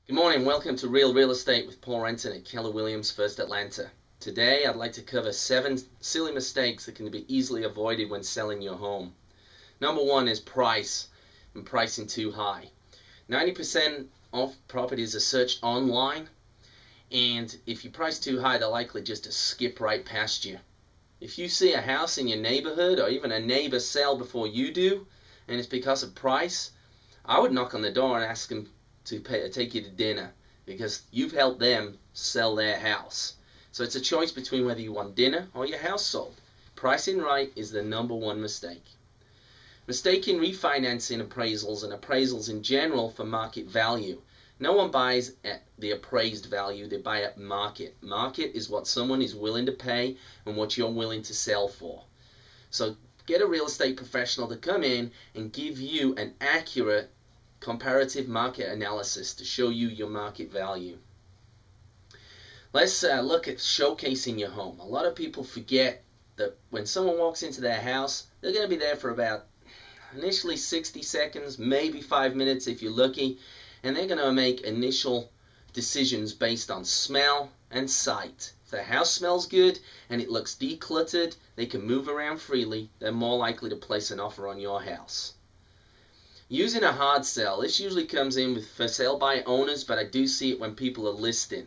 Good morning, welcome to Real Estate with Paul Renton at Keller Williams First Atlanta. Today I'd like to cover 7 silly mistakes that can be easily avoided when selling your home. Number 1 is price, and pricing too high. 90% of properties are searched online, and if you price too high, they're likely just to skip right past you. If you see a house in your neighborhood or even a neighbor sell before you do, and it's because of price, I would knock on the door and ask them to take you to dinner, because you've helped them sell their house. So it's a choice between whether you want dinner or your house sold. Pricing right is the number 1 mistake. Mistaking refinancing appraisals and appraisals in general for market value. No one buys at the appraised value, they buy at market. Market is what someone is willing to pay and what you're willing to sell for. So get a real estate professional to come in and give you an accurate comparative market analysis to show you your market value. Let's look at showcasing your home. A lot of people forget that when someone walks into their house, they're going to be there for about initially 60 seconds, maybe 5 minutes if you're lucky, and they're going to make initial decisions based on smell and sight. If the house smells good and it looks decluttered, they can move around freely, they're more likely to place an offer on your house. Using a hard sell. This usually comes in with for sale by owners, but I do see it when people are listing.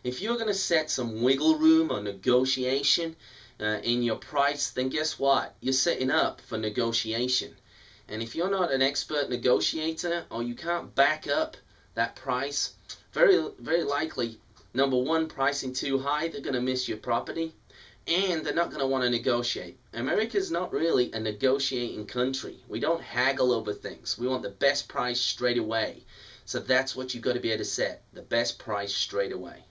If you're going to set some wiggle room or negotiation in your price, then guess what? You're setting up for negotiation. And if you're not an expert negotiator or you can't back up that price, very likely, number 1, pricing too high, they're going to miss your property. And they're not going to want to negotiate. America's not really a negotiating country. We don't haggle over things. We want the best price straight away. So that's what you've got to be able to set. The best price straight away.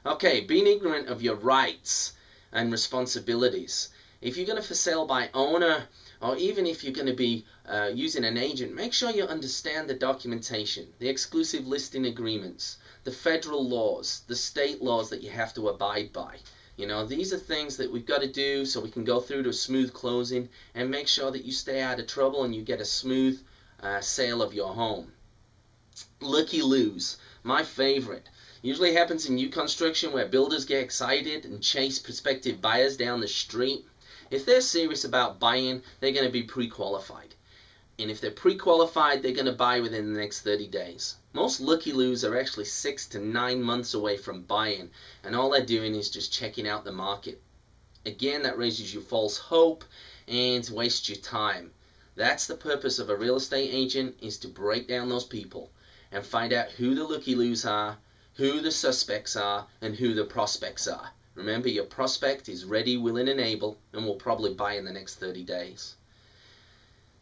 Okay, being ignorant of your rights and responsibilities. If you're going to for sale by owner, or even if you're going to be using an agent, make sure you understand the documentation, the exclusive listing agreements, the federal laws, the state laws that you have to abide by. You know, these are things that we've got to do so we can go through to a smooth closing and make sure that you stay out of trouble and you get a smooth sale of your home. Looky-loos, my favorite. Usually happens in new construction where builders get excited and chase prospective buyers down the street. If they're serious about buying, they're going to be pre-qualified. And if they're pre-qualified, they're going to buy within the next 30 days. Most looky-loos are actually 6 to 9 months away from buying, and all they're doing is just checking out the market. Again, that raises your false hope and wastes your time. That's the purpose of a real estate agent, is to break down those people and find out who the looky-loos are, who the suspects are, and who the prospects are. Remember, your prospect is ready, willing, and able, and will probably buy in the next 30 days.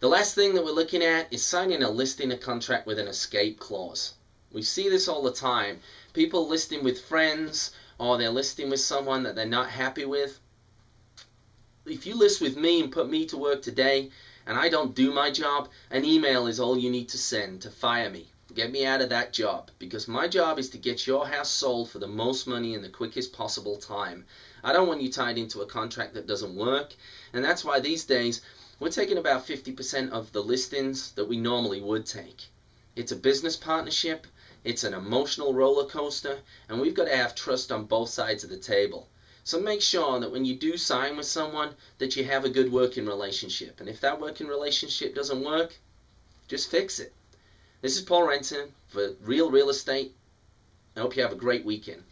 The last thing that we're looking at is signing a listing contract with an escape clause. We see this all the time. People listing with friends, or they're listing with someone that they're not happy with. If you list with me and put me to work today, and I don't do my job, an email is all you need to send to fire me. Get me out of that job, because my job is to get your house sold for the most money in the quickest possible time. I don't want you tied into a contract that doesn't work, and that's why these days we're taking about 50% of the listings that we normally would take. It's a business partnership, it's an emotional roller coaster, and we've got to have trust on both sides of the table. So make sure that when you do sign with someone that you have a good working relationship. And if that working relationship doesn't work, just fix it. This is Paul Renton for Real Estate. I hope you have a great weekend.